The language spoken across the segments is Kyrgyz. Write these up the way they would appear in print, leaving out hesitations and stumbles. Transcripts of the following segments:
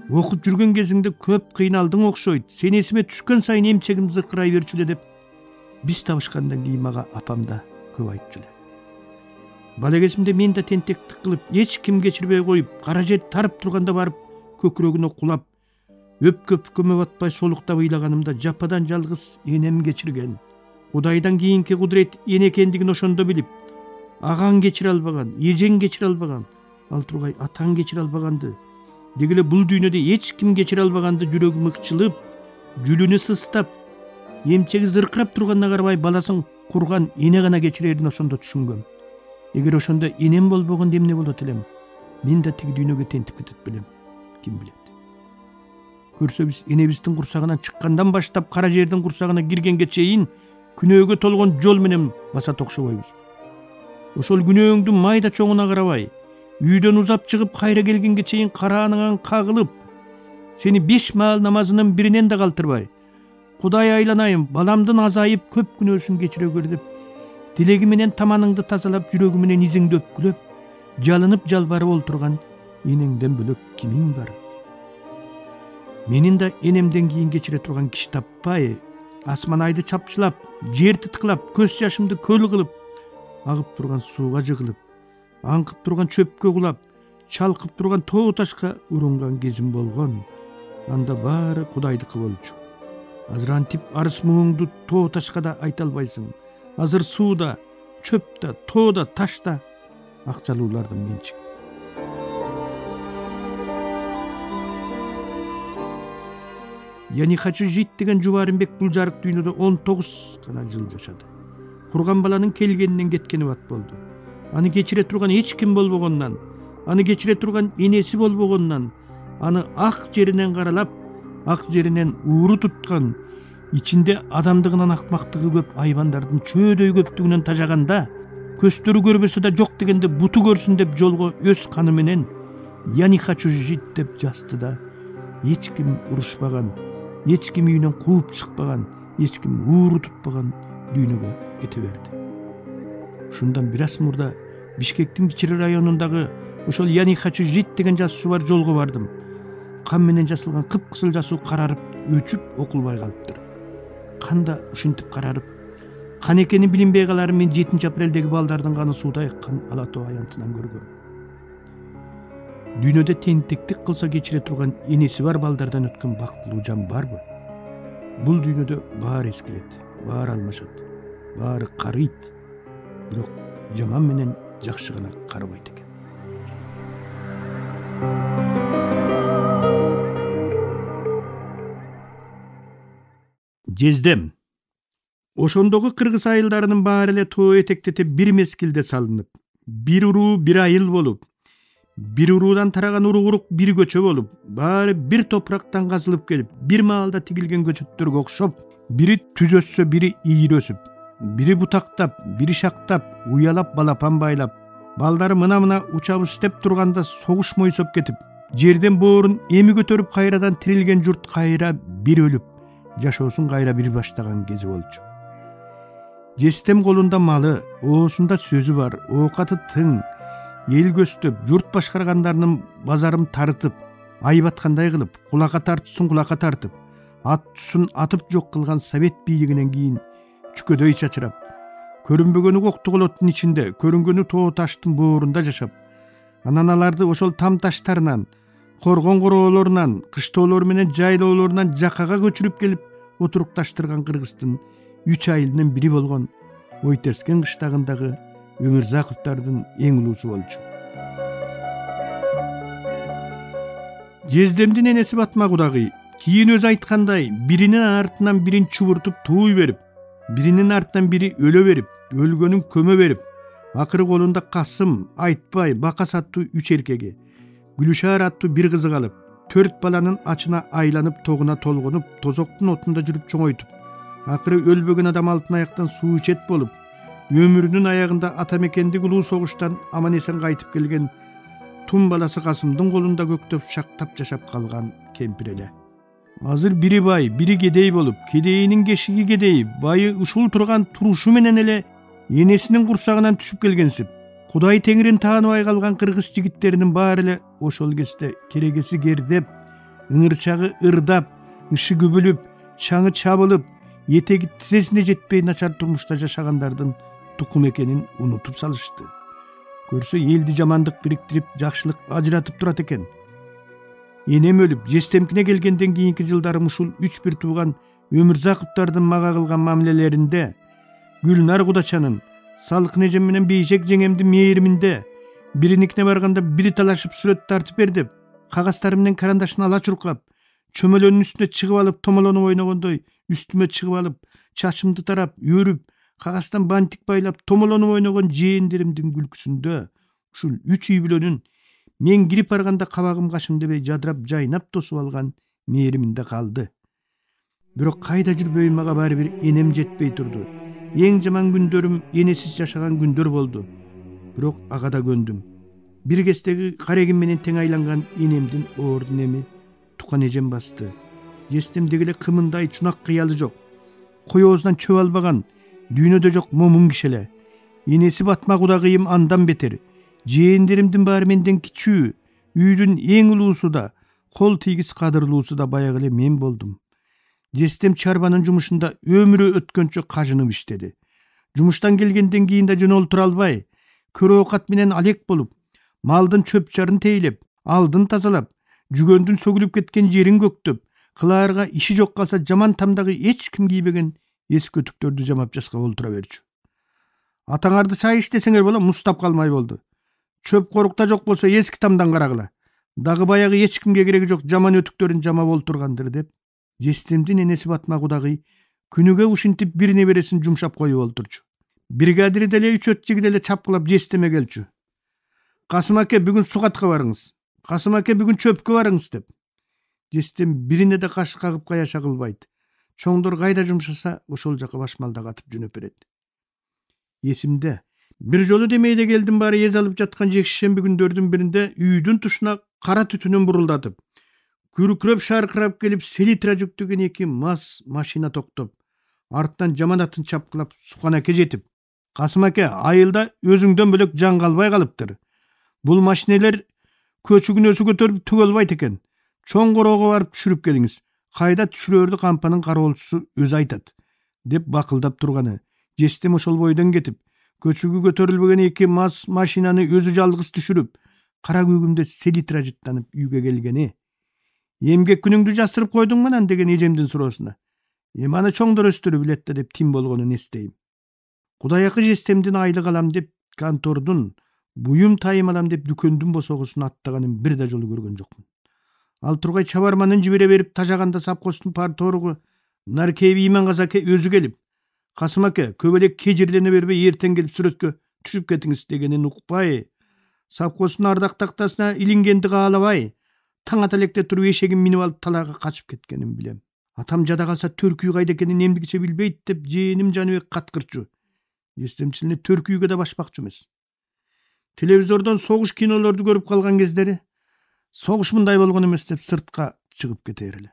Окуп жүргөн кезиңде көп кыйналдың окшойт. Сен эсиме түшкөн сайын эмчегим зыкырай берчү эле деп биз табышкандан кийин мага апам да көп айтчу эле. Бала кезимде мен да тентектик кылып, эч ким кечирбей коюп, кара жер тарып турганда барып көкүрөгүнө кулап, өпкө батпай солуктап ыйлаганымда жападан жалгыз энем кечирген. Кудайдан кийинки кудурет эне экендигин ошондо билип, агаң кечире албаган, эжең кечире албаган, ал тургай атаң кечире албаганды, дегеле бул дүйнөдө эч ким кечире албаганды жүрөгүм ыкчылып, жүлүнү сыстап, эмчеги зыркырап турганына карабай баласын курган эне гана кечирерин ошондо түшүнгөм. Эгер ошондо энем болбогондо эмне болот элем? Мен да тиги дүйнөгө тентип кетет белем. Ким билет? Көрсөбүз энебиздин курсагынан чыккандан баштап кара жердин курсагына киргенге чейин күнөөгө толгон жол менен баса токшобойбуз. Ошол күнөөңдүн майда чоңуна карабай, үйдөн узап чыгып кайра келгенге чейин карааныңан кагылып, сени 5 маал намазынын биринен да калтырбай, Кудай айланайым, баламдын азайып көп күнөөсүн кечире көр деп, тилеги менен таманыңды тазалап, жүрөгү менен изиңди өпкүлөп, жалынып жалбарып олтурган энеңден бөлөк кимиң бар? Менин да энемден кийин кечире турган киши таппай, асман айды чапчылап, жер тыткылап, көз жашымды көл кылып, агып турган сууга жыгылып, аңкып турган чөпкө кулап, чалкып турган тоо ташка урунган кезим болгон. Анда баары Кудайдыкы болчу. Азыр антип арыз муңуңду тоо ташка да айта албайсың. Азыр сууда, чөптө, тоодо, ташта акчалуулардын менчиги. Я не хочу жить деген Жубарымбек бул жарык дүйнөдө 19 гана жыл жашады. Курган баланын келгенинен кеткени бат болду. Аны кечире турган эч ким болбогондон, аны кечире турган энеси болбогондон, аны ак жеринен каралап, ак жеринен ууру туткан, ичинде адамдыгынан акмактыгы көп айбандардын чөөдөй көптүгүнөн тажаганда, көстөрү көрбөсө да жок дегенде буту көрсүн деп жолго өз каны менен «Я не хочу жить» деп жазды да, эч ким урушпаган, эч ким үйүнөн кууп чыкпаган, эч ким ууру тутпаган дүйнөгө кете берди. Ушундан бир аз мурда Бишкектин Кичире районундагы ошол «Я не хочу жить» деген жазуусу бар жолго бардым. Кан менен жасалган кыпкызыл жасуу карарып, өчүп окулбай калыптыр. Канда ушинтип карарып, кан экени билинбей каларын мен 7 апрелдеги балдардын каны сууда айыккан ала тоо аянтынан көргөм. Дүйнөдө тентектик кылса кечире турган энеси бар балдардан өткөн бактылуу жан барбы? Бул дүйнөдө баары эскирет, баары алмашат, баары карыйт. Бирок жаман менен жакшы гана карабайт экен. Жездем. Ошондогу кыргыз айылдарынын баары эле тоо этектетип бир мезгилде салынып, бир уруу бир айыл болуп, бир уруудан тараган урук бир көчө болуп, баары бир топурактан казылып келип, бир маалда тигилген көчөттөргө окшоп, бири түз өссө, бири ийир өсүп, бири бутактап, бири шактап, уялап балапан байлап, балдары мына учабыз иштеп турганда согуш мойсоп кетип, жерден боорун эми көтөрүп кайрадан тирилген журт кайра бир өлүп, жашоосун кайра бир баштаган кези болчу. Жестем колунда малы, оосунда сөзү бар, оокаты тың, эл көстөп, журт башкаргандарынын базарын тарытып, ай баткандай кылып, кулакка тартуусун кулакка тартып, ат тусун атып жок кылган совет бийлигинен кийин чүкөдөй чачырап, көрүнбөгөнү коктуголоттун ичинде, көрүнгөнү тоо таштын боорунда жашап, анан аларды ошол там таштарынан, коргон короолорунан, кыштоолор менен жайлоолорунан жакага көчүрүп келип отурукташтырган Кыргыздын 3 айылынын бири болгон Ойтерскен кыштагындагы Өмүрзаковдардын эң улуусу болчу. Жездемдин энеси Батма Кудагый кийин өзү айткандай, биринин артынан бирин чубуртуп тууй берип, биринин артынан бири өлө берип, өлгөнүн көмө берип, акыры колунда Касым, Айтбай, Бакас аттуу 3 эркеги, Гүлүшар аттуу бир кызы калып, 4 баланын ачына айланып, тогуна толгонуп, тозоктун отунда жүрүп чоңойтуп, акыры өлбөгөн адам алтын аяктан суу ичет болуп, өмүрүнүн аягында ата мекендик улуу согуштан аман эсен кайтып келген тум баласы Касымдын колунда көктөп шактап жашап калган кемпир эле. Азыр бири бай, бири кедей болуп, кедейинин кешиги кедей, байы ушул турган турушу менен эле энесинин курсагынан түшүп келгенсип, Кудай теңирин тааныбай калган кыргыз жигиттеринин баары эле ошол кезде керегеси кердеп, ыңырчагы ырдап, ышы күбүлүп, чаңы чабылып, этеги тизесине жетпей начар турмушта жашагандардын тукум экенин унутуп салышты. Көрсө элди жамандык бириктирип, жакшылык ажыратып турат экен. Энем өлүп, жестемкине келгенден кийинки жылдарым ушул 3-1 тууган Өмүрзаковдардын мага кылган мамилелеринде, Гүлнар Кудачанын, Салкын эжем менен Бейшек жеңемдин мээриминде, бириникине барганда бири талашып сүрөт тартып бердип, кагазтары менен карандашын ала чуркап, чөмөлөнүн үстүнө чыгып алып томолонуп ойногондой үстүмө чыгып алып, чачымды тарап, өрүп, кагаздан бантик байлап томолонуп ойногон жээндеримдин күлкүсүндө ушул 3 үй бүлөнүн мен кирип барганда кабагым кашым дебей жадырап жайнап тосуп алган мээриминде калды. Бирок кайда жүрбөйүн мага баары бир энем жетпей турду. Эң жаман күндөрүм энесиз жашаган күндөр болду. Бирок ага да көндүм. Бир кездеги карегим менен тең айланган энемдин ордун эми Тукан эжем басты. Жестемдеги эле кымындай чунак кыялы жок. Коёбуздан чөп албаган, дүйнөдө жок момун киши эле. Энеси батма кудагыйым андан бетер. Жээндеримдин баары менден кичүү. Үйдүн эң улуусу да, кол тийгис кадырлуусу да баягы эле мен болдум. Жестем чарбанын жумушунда өмүрү өткөнчө кажынып иштеди. Жумуштан келгенден кийин да жөнөлтүрө албай, көрө оокат менен алек болуп, малдын чөп чарын тейлеп, алдын тазалап, жүгөндүн сөгүлүп кеткен жерин көктөп, кылаарга иши жок калса жаман тамдагы эч ким кийбеген эскөтүктөрдү жамап жаска олтура берчү. Атаңарды чай иштесеңер боло, мустап калмай болду. Чөп корукта жок болсо эски тамдан карагыла. Дагы баягы эч кимге кереги жок жаман өтүктөрүн жамап олтургандыр деп, жестемдин энеси Батма кудагый күнүгө ушинтип бир небересин жумшап коюп олтурчу. Бригадир деле 3-4 жигит эле чапкылап жестеме келчү. Касым аке бүгүн сугатка барыңыз. Касым аке бүгүн чөпкө барыңыз деп. Жестем бирине да каш кагып каяша кылбайт. Чоңдор кайда жумшаса ошол жака башмалдак атып жөнөп берет. Эсимде. Бир жолу демейде келдим баары эз алып жаткан жекшемби күндөрдүн биринде үйдүн тушуна кара түтүнүн бурулдатып, күркүрөп шаркырап келип селитра жүктөгөн 2 маз машина токтоп, арттан жаманатын чапкылап Сукан аке жетип, Касым аке айылда өзүңдөн бөлөк жан калбай калыптыр. Бул машинелер көчүгүн өсү көтөрүп төгөлбайт экен. Чоң короого барып түшүрүп келиңиз. Кайда түшүрөрдү кампанын кароолчусу өзү айтат, деп бакылдап турганы. Жестем ошол бойдон кетип, көчүгү көтөрүлбөгөн 2 маз машинаны өзү жалгыз түшүрүп, кара күйгүмдө селитра жыттанып үйгө келгени. Эмгек күнүңдү жасырып койдуңбу анан деген эжемдин суроосуна. Аны чоңдор өстүрүп билет деп тим болгонун эстейм. Кудайакы жестемдин айлык алам деп контордун, буюм тайым алам деп дүкөндүн босогусун аттаганын бир да жолу көргөн жокмун. Ал тургай чабарманын жибере берип тажаганда сапкостун парторгу Наркеев Иманказ аке өзү келип, Касым аке көп эле кежирлене бербей эртең келип сүрөткө түшүп кетиңиз дегенин укпай, сапкостун ардак тактасына илингенди каалабай, таң ата электе туруп эшегин минип алып талаага качып кеткенин билем. Атам жада калса Төркүй кайда экенин эмдигиче билбейт деп жээним Жаныбек каткырчу. Жестемчилине Төркүйгө да башпакчу эмес. Телевизордон согуш кинолорду көрүп калган кездери согуш мындай болгон эмес деп сыртка чыгып кетер эле.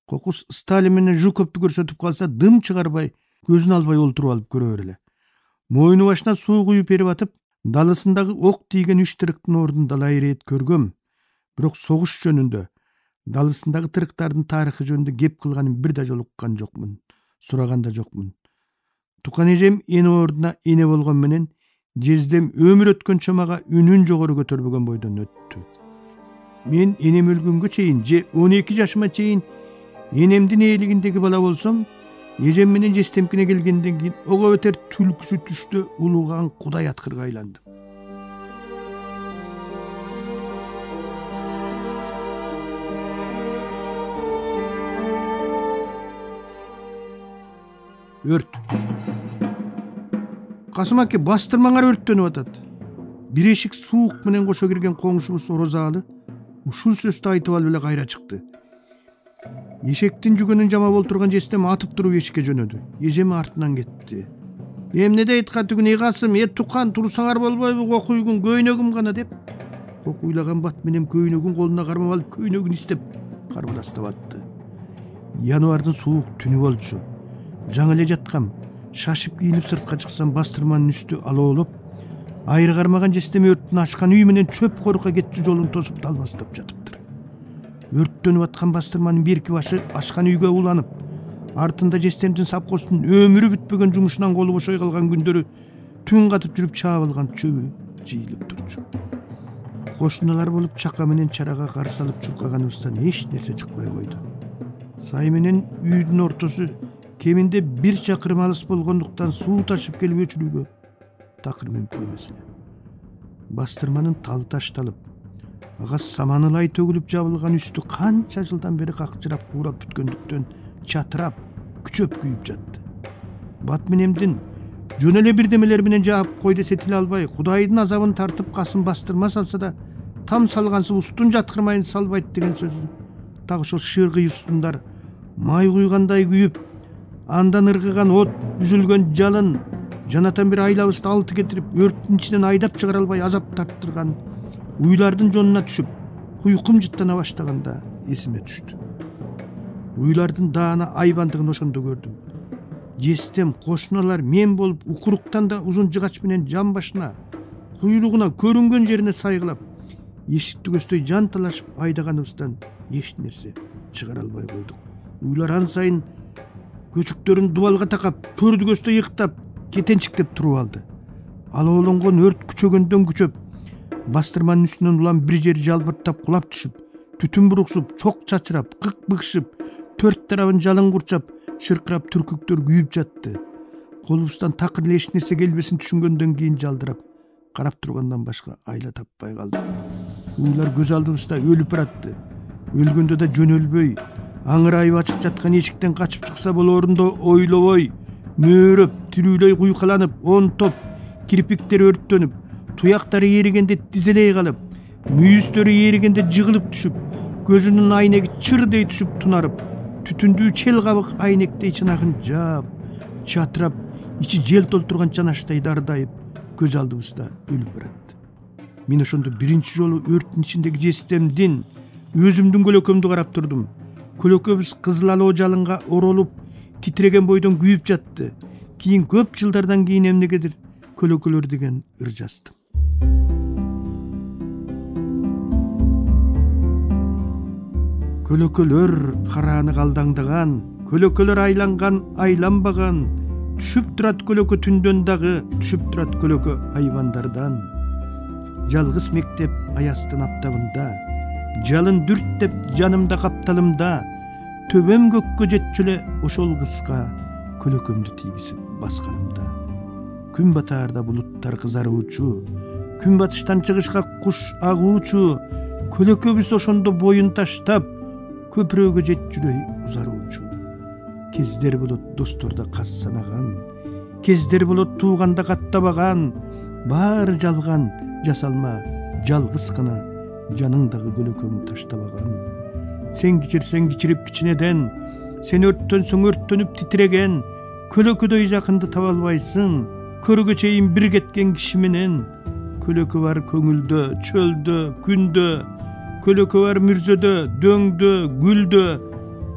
Кокус Сталин менен Жуковду көрсөтүп калса дым чыгарбай, көзүн албай олтуруп алып көрөр эле. Мойну башына суу куюп берип атып, далысындагы ок тийген 3 тырыктын ордун далай ирет көргөм. Бирок согуш жөнүндө, далысындагы тырыктардын тарыхы жөнүндө кеп кылганын бир да жолу уккан жокмун, сураган да жокмун. Тукан эжем эне ордуна эне болгон менен жездем өмүр өткөнчө мага үнүн жогору көтөрбөгөн бойдон өттү. Мен энем өлгөнгө чейин же 12 жашыма чейин энемдин ээлигиндеги бала болсом, эжем менен жестемкине келгенден кийин ого бетер түлкүсү түштө улууган Кудай аткырга айландым. Өрт. Касым аке бастырмаңар өрттөнүп атат. Бир эшик суук менен кошо кирген коңшубуз Орозалы ушул сөздү айтып алып эле кайра чыкты. Эшектин жүгөнүн жамап олтурган жестем атып туруп эшикке жөнөдү. Эжем артынан кетти. Эмне дейт катыгүн Касым, Тукан турсаңар болбойбу, кокуйгун көйнөгүм гана деп. Кокуйлаган бат менен көйнөгүн колуна кармап алып көйнөгүн истеп карбыластап атты. Январдын суук түнү болчу. Жаңы эле жаткам. Шашып кийинип сыртка чыксам бастырманын үстү алоолоп, айры кармаган жестем өрттүн ачкан үй менен чөп корукка кетчү жолун тосуп далбастап жатыптыр. Өрттөнүп аткан бастырманын берки башы ашкан үйгө уланып, артында жестемдин сапкосунун өмүрү бүтпөгөн жумушунан колу бошой калган күндөрү түн катып жүрүп чаап алган чөбү жыйылып турчу. Кошуналар болуп чака менен чарага кар салып чуркаганыбыздан эч нерсе чыкпай койду. Сай менен үйдүн ортосу кеминде 1 чакырым алыс болгондуктан суу ташып келип өчүрүүгө такыр мүмкүн эмес эле. Бастырманын тал ташталып, ага саманылай төгүлүп жабылган үстү канча жылдан бери какчырап куурап бүткөндүктөн чатырап, күчөп күйүп жатты. Батминемдин жөн эле бирдемелер менен жаап кой десе тиле албай, Кудайдын азабын тартып касын бастырма салса да, там салгансыз устун жаткырмайын салбайт деген сөзү так ошол шыргый устундар май куйгандай күйүп, андан ыргыган от, үзүлгөн жалын жанатан бери айлабызды алты кетирип, өрттүн ичинен айдап чыгара албай азап тарттырган уйлардын жонуна түшүп, уйкум жыттана баштаганда эсиме түштү. Уйлардын даана айбандыгын ошондо көрдүм. Жестем, кошуналар мен болуп укуруктан да узун жыгач менен жан башына, куйлугуна, көрүнгөн жерине сайгылап, эшикти көздөй жан талашып айдаганыбыздан эч нерсе чыгара албай койдук. Уйлар ан сайын көчүктөрүн дубалга такап, төрдү көздөй ыктап, кетенчиктеп туруп алды. Алоолонгон өрт күчөгөндөн күчөп, бастырманын үстүнөн улам бир жери жалбырттап кулап түшүп, түтүн буруксуп, чок чачырап, кык быкшып, төрт тарабын жалын курчап, шыркырап түркүктөр күйүп жатты. Колубуздан такыр эле эч нерсе келбесин түшүнгөндөн кийин жалдырап, карап тургандан башка айла таппай калдык. Уйлар көз алдыбызда өлүп баратты. Өлгөндө да жөн өлбөй, аңырайып ачык жаткан эшиктен качып чыкса болоорунда ойлобой, мөөрөп, тирүүлөй куйкаланып, он топ кирпиктери өрттөнүп, туяктары эригенде тизелей калып, мүйүздөрү эригенде жыгылып түшүп, көзүнүн айнеги чырдей түшүп тунарып, түтүндүү чел кабык айнектей чынагын жаап, чатырап, ичи жел толтурган чанаштай дардайып, көз алдыбызда өлүп баратты. Мен ошондо биринчи жолу өрттүн ичиндеги жестемдин, өзүмдүн көлөкөмдү карап турдум. Көлөкөбүз кызыл алоо жалынга оролуп, титиреген бойдон күйүп жатты. Кийин көп жылдардан кийин эмнегедир көлөкөлөр деген ыр жаздым. Көлөкөлөр карааны калдаңдаган, көлөкөлөр айланган, айланбаган, түшүп турат көлөкө түндөн дагы, түшүп турат көлөкө айбандардан. Жалгыз мектеп аястын аптабында, жалын дүрттеп жанымда капталымда, төбөм көккө жетчү эле ошол кыска көлөкөмдү тийгизип басканымда. Күн батаарда булуттар кызаруучу, күн батыштан чыгышка куш агуучу, көлөкөбүз ошондо боюн таштап, көпүрөгө жетчүлөй узаруучу. Кездер болот досторда кас санаган, кездер болот тууганда каттабаган, баары жалган, жасалма, жалгыз гана жаныңдагы көлөкөң таштабаган. Сен кичирсең кичирип кичинеден, сен өрттөнсөң өрттөнүп титиреген, көлөкөдөй жакынды таба албайсың, көргө чейин бир кеткен киши менен. Көлөкө бар көңүлдө, чөлдө, күндө, көлөкө бар мүрзөдө, дөңдө, гүлдө,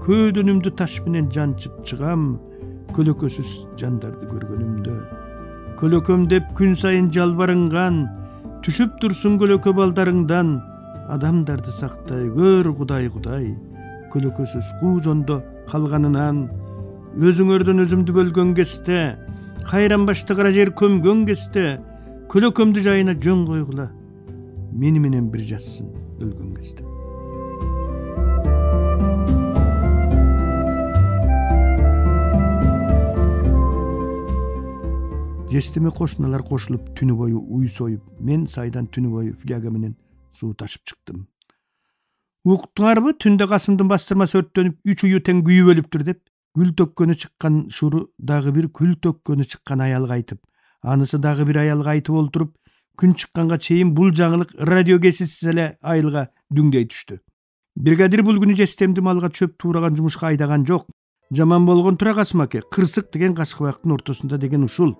көөдөнүмдү таш менен жанчып чыгам, көлөкөсүз жандарды көргөнүмдө. Көлөкөм деп күн сайын жалбарынган, түшүп турсун көлөкө балдарыңдан, адамдарды сактай көр Кудай, Кудай. Көлөкөсүз куу жондо калганынан, өзүңөрдөн өзүмдү бөлгөн кезде, кайранбашты кара жер көмгөн кезде, көлөкөмдү жайына жөн койгула, мени менен бир жассын өлгөн кезде. Жестеме кошуналар кошулуп түнү бою уй союп, мен сайдан түнү бою фляга менен суу ташып чыктым. Уктуңарбы, түндө касымдын бастырмасы өрттөнүп, 3 уyu тең күйүп өлүптүр деп, гүл төккөнү чыккан шуру дагы бир күл төккөнү чыккан аялга айтып, анысы дагы бир аялга айтып олтуруп, күн чыкканга чейин бул жаңылык радио кесисиз эле айылга дүңдей түштү. Бригадир бул күнү жестемди малга чөп туураган жумушка айдаган жок. Жаман болгон тура Касым аке, кырсык деген качкыбактын ортосунда деген ушул.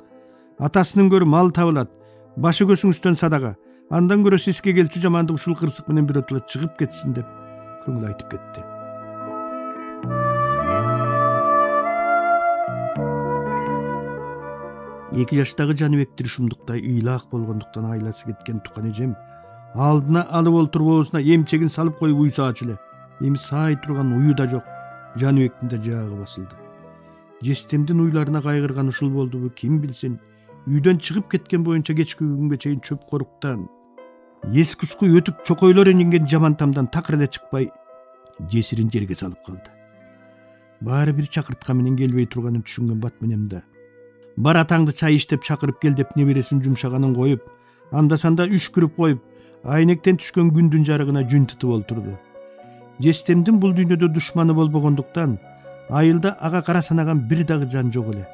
Атасынын көрү мал табылат, башы көсүңүздөн садага. Андан көрө сиске келчү жамандык ушул кырсык менен биротула чыгып кетсин деп көңүл айтып кетти. Эки жаштагы Жаныбектир ушундуктай ыйлаак болгондуктан айласы кеткен тукан эжем алдына алып олтуруп оозуна эмчегин салып коюп уй саачу эле. Эми саай турган уyu да жок, Жаныбектин да жаагы басылды. Жестемдин уйларына кайгырган ушул болдубу ким билсин. Үйдөн чыгып кеткен боюнча кечки күнгө чейин чөп коруктан, эскускуй өтүп чокойлор энген жаман тамдан такыр эле чыкпай жесирин жерге салып калды. Баары бир чакыртка менен келбей турганын түшүнгөн бат менен да бар атаңды чай иштеп чакырып кел деп небересин жумшаганын коюп, анда санда үшкүрүп коюп, айнектен түшкөн күндүн жарыгына жүн тутуп олтурду. Жестемдин бул дүйнөдө душманы болбогондуктан айылда ага кара санаган бир дагы жан жок эле.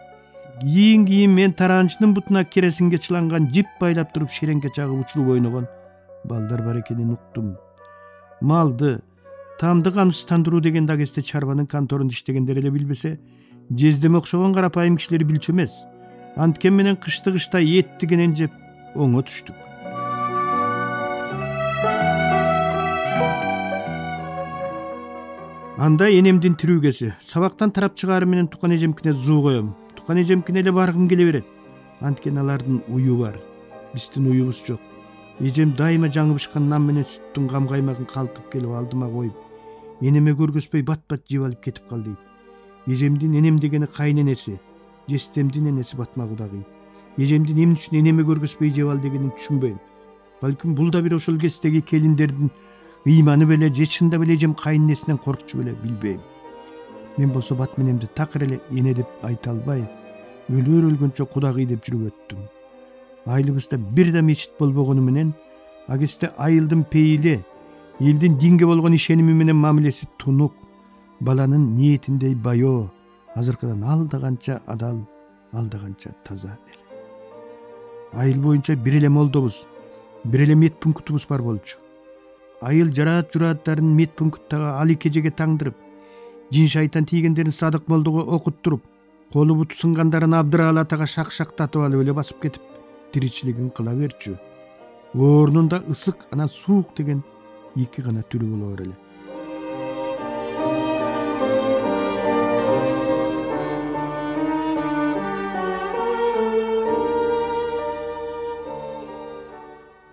Кийин мен тараанчынын бутуна кересинге чыланган жип байлап туруп шереңке чагып учуруп ойногон балдар бар экенин уктум. Малды, тамды камсыздандыруу деген дагесте чарбанын конторунда иштегендер эле билбесе, жездеме окшогон карапайым кишилер билчү эмес. Анткен менен кышты кышта эттигенен жеп оңо түштүк. Анда энемдин тирүүгеси, сабактан тарап чыгары менен тукан эжемкине зуу коем. Тукан эжемкине эле баргым келе берет. Анткен алардын уyu бар, биздин уюбуз жок. Эжем дайыма жаңы бышкан нам менен сүттүн кам каймагын калтып келип алдыма коюп, энеме көргөзбөй бат-бат жеп алып кетип кал дейт. Эжемдин энем дегени кайненеси, жестемдин энеси Батма кудагый. Эжемдин эмне үчүн энеме көргөзбөй жеп ал дегенин түшүнбөйм. Балким бул да бир ошол кездеги келиндердин ыйманы беле, же чында беле эжем кайненесинен коркчу беле, билбейм. Мен болсо бат менемди такыр эле эне деп айта албай, өлөр өлгөнчө кудагый деп жүрүп өттүм. Айылыбызда бир да мечит болбогону менен, агесте айылдын пейили, элдин динге болгон ишеними менен мамилеси тунук, баланын ниетиндей байоо, азыркыдан алдаганча адал, алдаганча таза эле. Айыл боюнча бир эле молдобуз, бир эле мет пунктубуз бар болчу. Айыл жараат журааттарын мет пункттагы али кежеге таңдырып, жин шайтан тийгендерин Садык молдого окуттуруп, колу буту сынгандарын Абдырал атага шак-шактатып алып эле басып кетип, тиричилигин кыла берчү. Орнунда ысык анан суук деген эки гана түрү болор эле.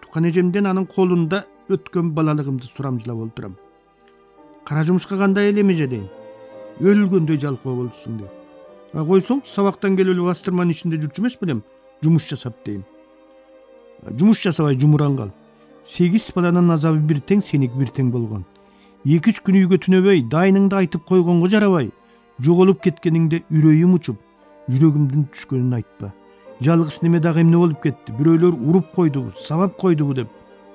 Тукан эжемден анын колунда өткөн балалыгымды сурамжылап олтурам. Кара жумушка кандай эле меже дейм. Өлгөндөй жалкоо болдусуң дейм. Койсоң, сабактан келип эле бастырманын ичинде жүрчү эмес белем, жумуш жасап дейм. Жумуш жасабай жумуран кал. 8 баланын азабы бир тең, сеник бир тең болгон. 2-3 күн үйгө түнөбөй, дайныңды айтып койгонго жарабай, жоголуп кеткениңде үрөйүм учуп, жүрөгүмдүн түшкөнүн айтпа. Жалгыз неме дагы эмне болуп кетти? Бирөөлөр уруп койдубу, сабап койдубу деп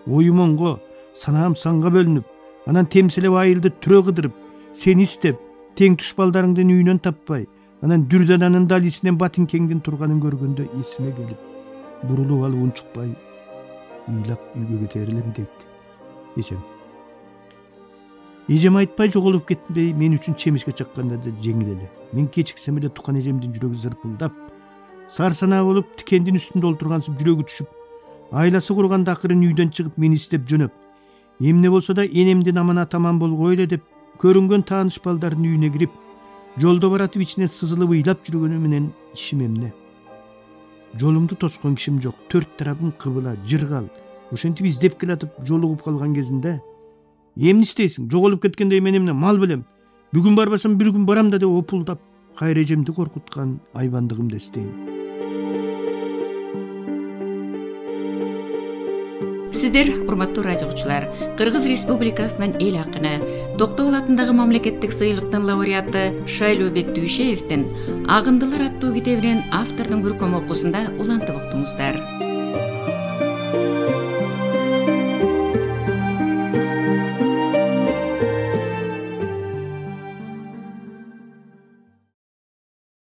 оюмонго, санаам санга бөлүнүп, анан темселеп айылды түрө кыдырып, сени издеп, тең туш балдарыңдын үйүнөн таппай, анан Дүрдананын далисинен Батинкеңдин турганын көргөндө эсиме келип, бурулуп алып унчукпай ыйлап үйгө кетер элем дейт эжем. Эжем айтпай жоголуп кетпей мен үчүн чемишке чакканда да жеңил эле. Мен кечиксем эле тукан эжемдин жүрөгү зырпылдап, сарсанаа болуп тикендин үстүндө олтургансып жүрөгү түшүп, айласы курганда акырын үйдөн чыгып мени издеп жөнөп, эмне болсо да энемдин аманат аман болгойло деп көрүнгөн тааныш балдардын үйүнө кирип, жолдо баратып ичинен сызылып ыйлап жүргөнү менен ишим эмне? Жолумду тоскон кишим жок, төрт тарабым кыбыла, жыргал. Ошентип издеп келатып жолугуп калган кезинде, эмне истейсиң? Жоголуп кеткендей мен эмне мал белем? Бүгүн барбасам бир күн барам да деп опулдап, кайра эжемди коркуткан айбандыгымды эстейм. Сиздер, урматтуу радио угуучулар, Кыргыз Республикасынын эл акыны, Токтогул атындагы мамлекеттик сыйлыктын лауреаты Шайлообек Дүйшеевдин Агындылар аттуу китебинен автордун көркөм окуусунда улантып уктуңуздар.